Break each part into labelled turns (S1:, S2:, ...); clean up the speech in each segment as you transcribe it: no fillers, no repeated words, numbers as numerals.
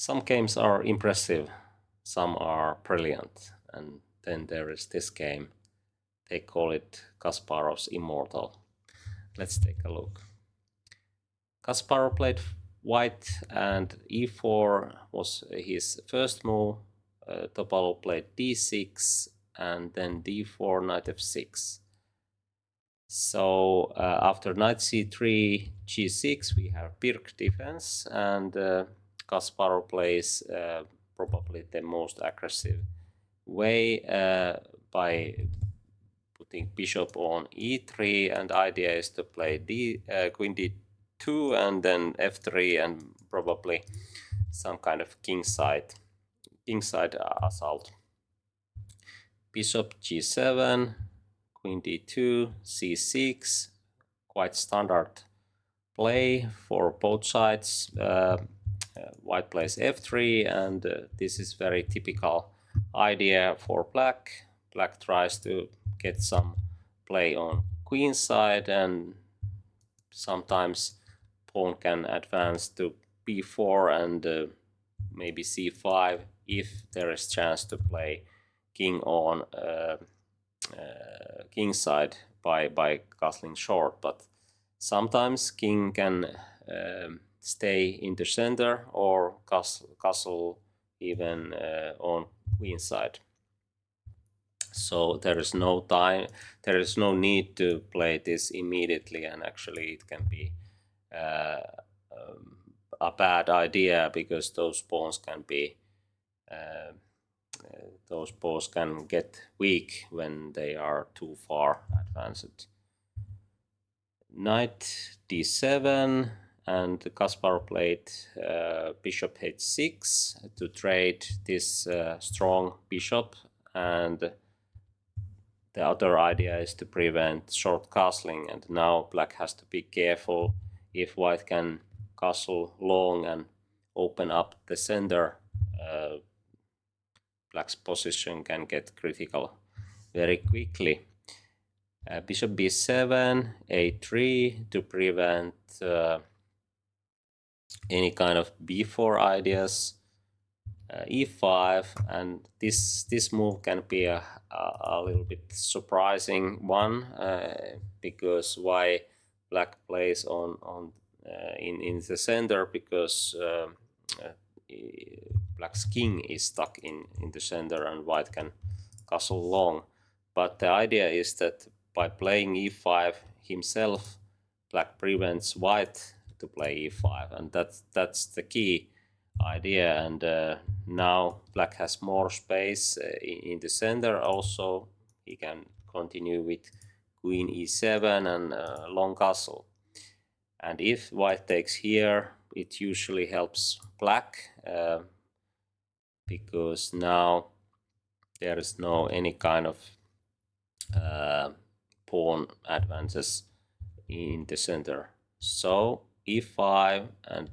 S1: Some games are impressive, some are brilliant, and then there is this game. They call it Kasparov's Immortal. Let's take a look. Kasparov played white and e4 was his first move. Topalov played d6 and then d4, knight f6. So after knight c3, g6, we have Pirk defense, and Kasparov plays probably the most aggressive way by putting bishop on e3, and idea is to play queen d2 and then f3 and probably some kind of kingside assault. Bishop g7, queen d2, c6, quite standard play for both sides. White plays f3, and this is very typical idea for black. Black tries to get some play on queen side, and sometimes pawn can advance to b4 and maybe c5 if there is chance to play king on king side by castling short. But sometimes king can stay in the center or castle even on queen side. So there is no need to play this immediately, and actually it can be a bad idea, because those pawns can get weak when they are too far advanced. Knight d7, and Kasparov played bishop h6 to trade this strong bishop, and the other idea is to prevent short castling, and now black has to be careful. If white can castle long and open up the center, black's position can get critical very quickly. Bishop b7, a3 to prevent any kind of b4 ideas. E5, and this move can be a little bit surprising one, because why black plays on in the center, because black's king is stuck in the center and white can castle long. But the idea is that by playing e5 himself, black prevents white to play e5, and that's the key idea. And now black has more space in the center. Also he can continue with queen e7 and long castle. And if white takes here, it usually helps black, because now there is no any kind of pawn advances in the center. So e5, and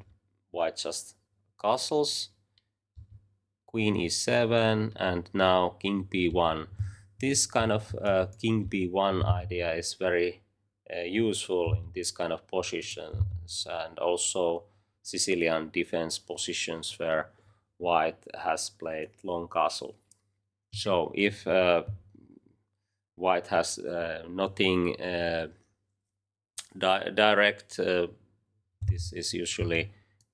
S1: white just castles, queen e7, and now king b1. This kind of king b1 idea is very useful in this kind of positions, and also Sicilian defense positions where white has played long castle. So if white has nothing direct, this is usually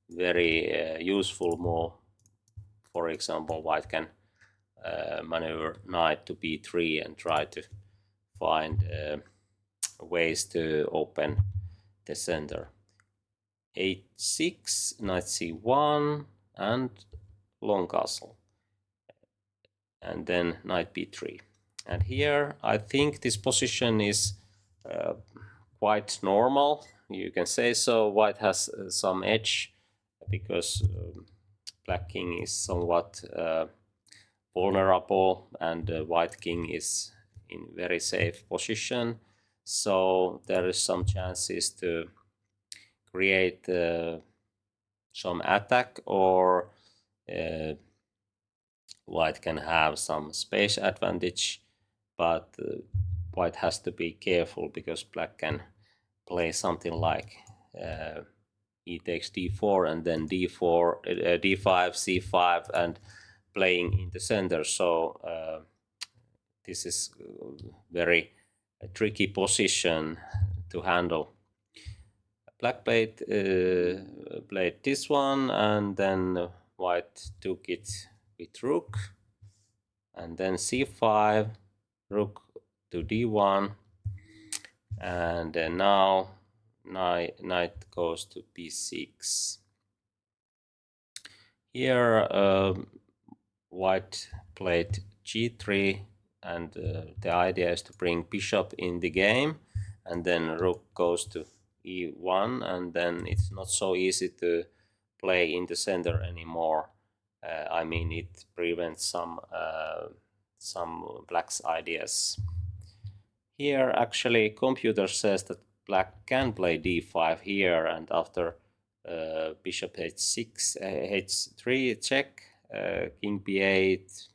S1: very useful move. For example, white can maneuver knight to b3 and try to find ways to open the center. h6, knight c1, and long castle, and then knight b3. And here I think this position is quite normal, you can say so. White has some edge because black king is somewhat vulnerable, and white king is in very safe position. So there is some chances to create some attack, or white can have some space advantage, but white has to be careful, because black can play something like he takes d4 and then d4, d5, c5, and playing in the center. So this is very tricky position to handle. Black played this one, and then white took it with rook, and then c5, rook to d1, and now knight goes to b6. Here white played g3, and the idea is to bring bishop in the game, and then rook goes to e1, and then it's not so easy to play in the center anymore. I mean, it prevents some black's ideas. Here actually computer says that black can play d5 here, and after bishop h6, h3 check, king b8,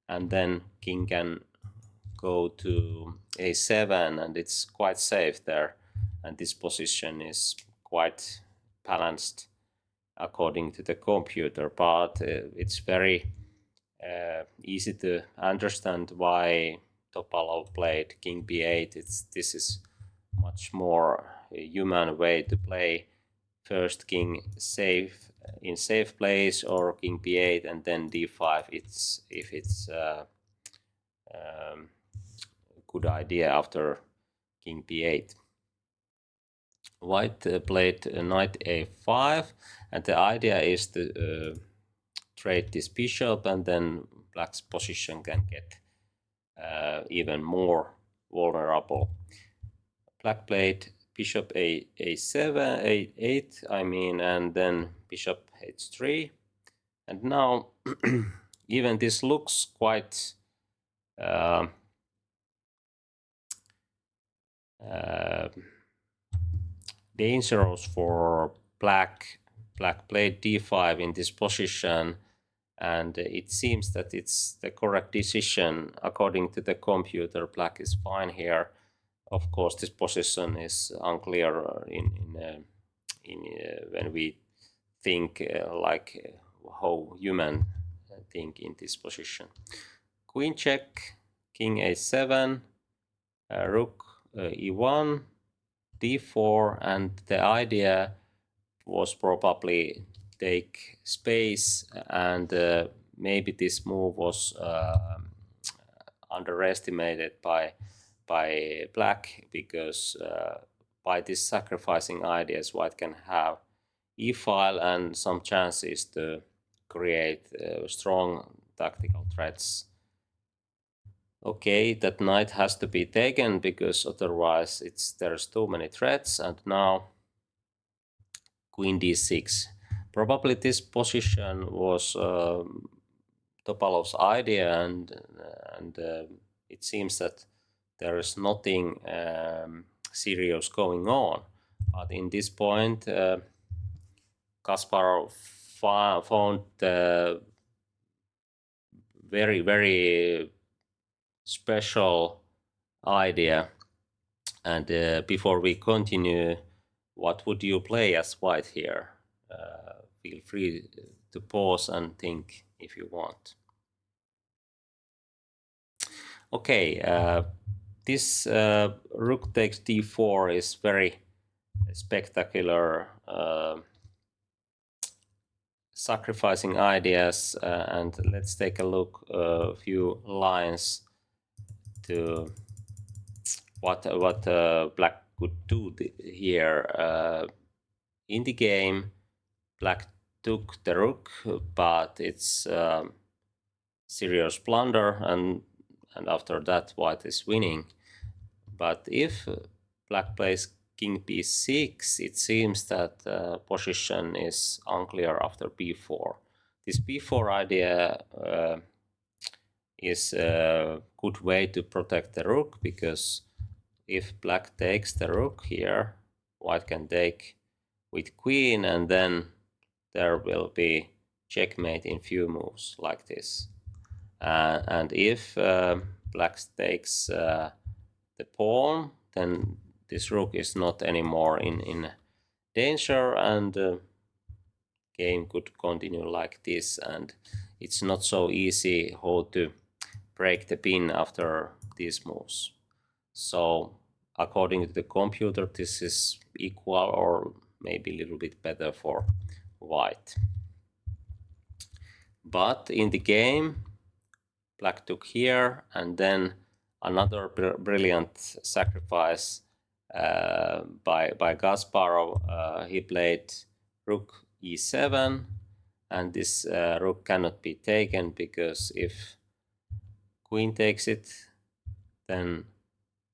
S1: and then king can go to a7, and it's quite safe there, and this position is quite balanced according to the computer, but it's very easy to understand why Topalov played king b8. This is much more human way to play. First king safe in safe place, or king b8 and then d5. If it's good idea after king b8. White played knight a5, and the idea is to trade this bishop, and then black's position can get even more vulnerable. Black played bishop a7, a8, I mean, and then bishop h3, and now even this looks quite dangerous for black. Black played d5 in this position, and it seems that it's the correct decision according to the computer. Black is fine here. Of course, this position is unclear when we think like how human think in this position. Queen check, king a7, rook e1, d4, and the idea was probably take space, and maybe this move was underestimated by black, because by this sacrificing ideas, white can have e-file and some chances to create strong tactical threats. Okay, that knight has to be taken, because otherwise there's too many threats. And now queen d6. Probably this position was Topalov's idea, and it seems that there is nothing serious going on. But in this point, Kasparov found very, very special idea. And before we continue, what would you play as white here? Feel free to pause and think if you want. Okay, this rook takes d4 is very spectacular, sacrificing ideas, and let's take a look a few lines to what black could do here. In the game, black took the rook, but it's serious blunder, and after that white is winning. But if black plays king b6, it seems that position is unclear after b4. This b4 idea is a good way to protect the rook, because if black takes the rook here, white can take with queen, and then there will be checkmate in few moves like this. And if black takes the pawn, then this rook is not anymore in danger, and game could continue like this, and it's not so easy how to break the pin after these moves. So according to the computer, this is equal or maybe a little bit better for white. But in the game, black took here, and then another brilliant sacrifice by Kasparov. He played rook e7, and this rook cannot be taken, because if queen takes it, then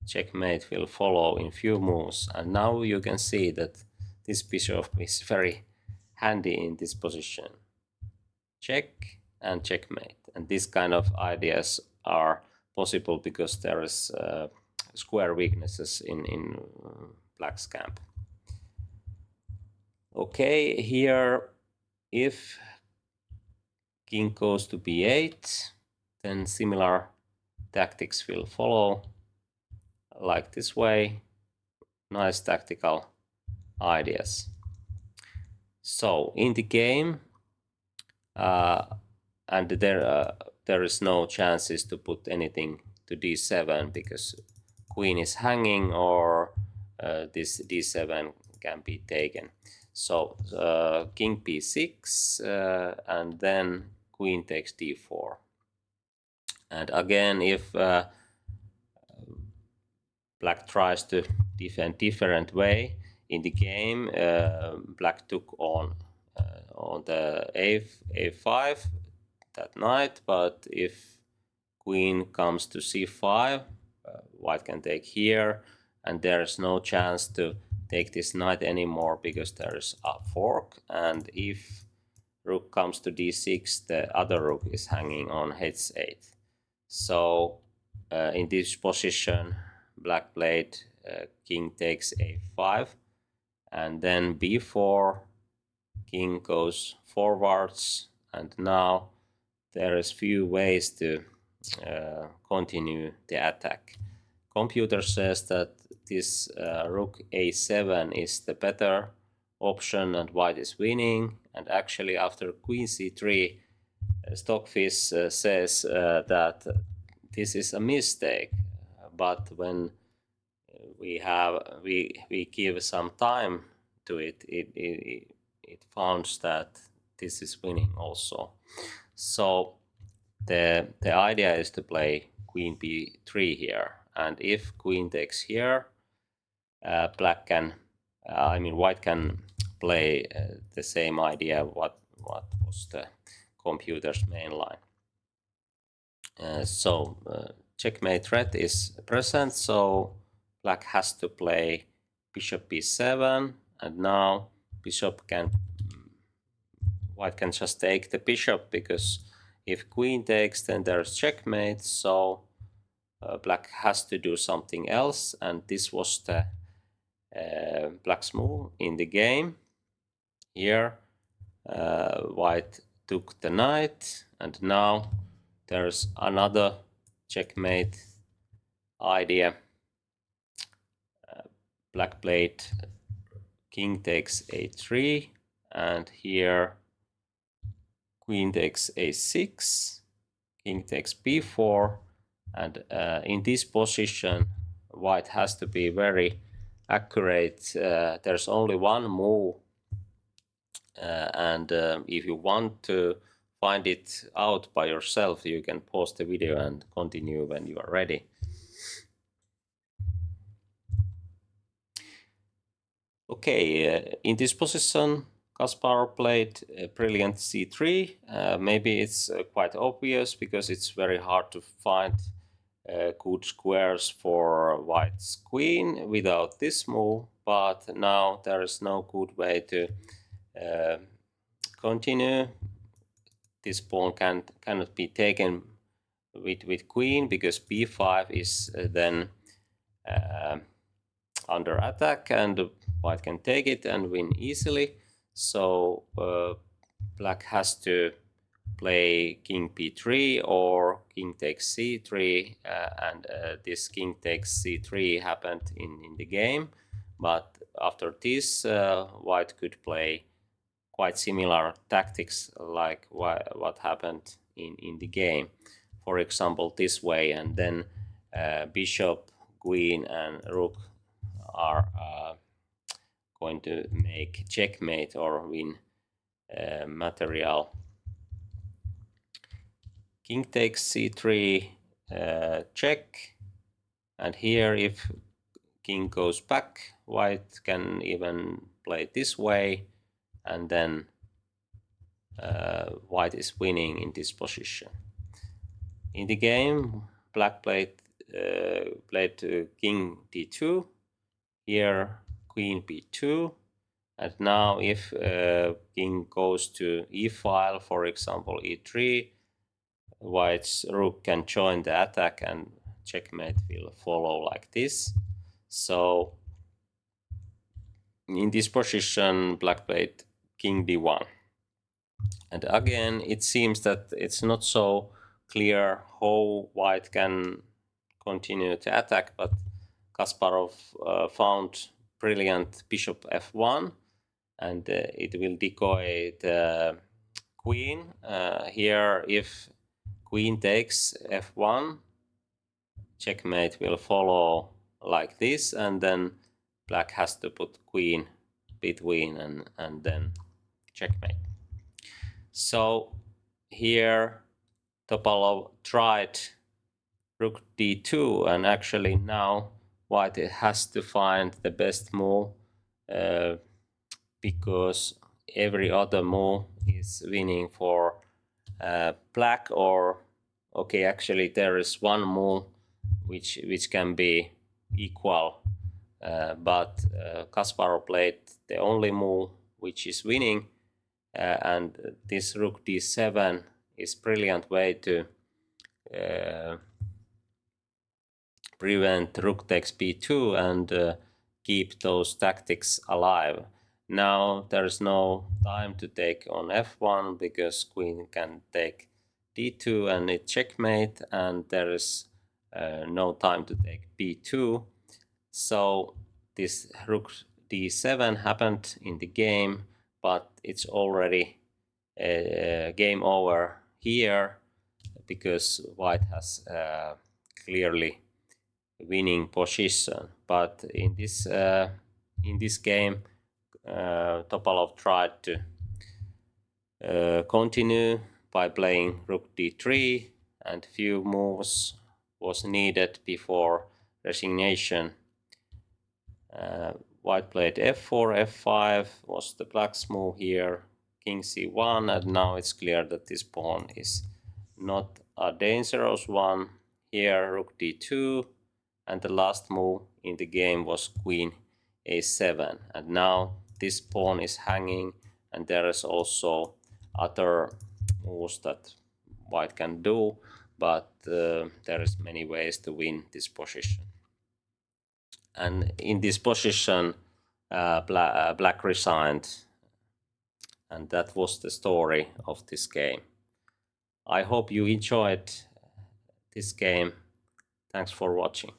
S1: checkmate will follow in few moves. And now you can see that this bishop is very handy in this position. Check and checkmate. And this kind of ideas are possible because there is square weaknesses in black's camp. Okay, here if king goes to b8, then similar tactics will follow, like this way. Nice tactical ideas. So in the game, and there is no chances to put anything to d7 because queen is hanging, or this d7 can be taken. So king b6, and then queen takes d4. And again, if black tries to defend different way in the game, black took on the a5 that knight, but if queen comes to c5, white can take here, and there is no chance to take this knight anymore because there is a fork. And if rook comes to d6, the other rook is hanging on h8. So in this position, black played king takes a5, and then b4, king goes forwards, and now there is few ways to continue the attack. Computer says that this rook a7 is the better option and white is winning, and actually after queen c3, Stockfish says that this is a mistake, but when we give some time to it, it finds that this is winning also. So the idea is to play queen b3 here, and if queen takes here, white can play the same idea what was the computer's main line. Checkmate threat is present, so black has to play bishop b7, and now white can just take the bishop, because if queen takes, then there's checkmate, so black has to do something else, and this was the black's move in the game. Here white took the knight, and now there's another checkmate idea. Black played king takes a3, and here queen takes a6, king takes b4, and in this position white has to be very accurate. There's only one move, and if you want to find it out by yourself, you can pause the video and continue when you are ready. Okay, in this position, Kasparov played brilliant c3. Maybe it's quite obvious because it's very hard to find good squares for white's queen without this move, but now there is no good way to continue. This pawn cannot be taken with queen because b5 is then under attack, and white can take it and win easily. So black has to play king b3 or king takes c3, and this king takes c3 happened in the game. But after this, white could play quite similar tactics like what happened in the game. For example, this way, and then bishop, queen, and rook are going to make checkmate or win material. King takes c3, check, and here if king goes back, white can even play this way, and then white is winning in this position. In the game, black played king d2, here queen b2, and now if king goes to e file, for example e3, white's rook can join the attack and checkmate will follow like this. So in this position, black played king d1. And again, it seems that it's not so clear how white can continue to attack, but Kasparov found brilliant bishop f1, and it will decoy the queen. Here, if queen takes f1, checkmate will follow like this, and then black has to put queen between and then checkmate. So here Topalov tried rook d2, and actually now white has to find the best move because every other move is winning for black, or okay, actually there is one move which can be equal, but Kasparov played the only move which is winning, and this rook d7 is brilliant way to prevent rook takes b2 and keep those tactics alive. Now there is no time to take on f1 because queen can take d2 and it checkmate, and there is no time to take b2. So this rook d7 happened in the game, but it's already game over here because white has clearly winning position. But in this game, Topalov tried to continue by playing rook d3, and few moves was needed before resignation. White played f4, f5 was the black's move here, king c1, and now it's clear that this pawn is not a dangerous one. Here rook d2, and the last move in the game was queen a7, and now this pawn is hanging, and there is also other moves that white can do, but there is many ways to win this position. And in this position, black resigned, and that was the story of this game. I hope you enjoyed this game. Thanks for watching.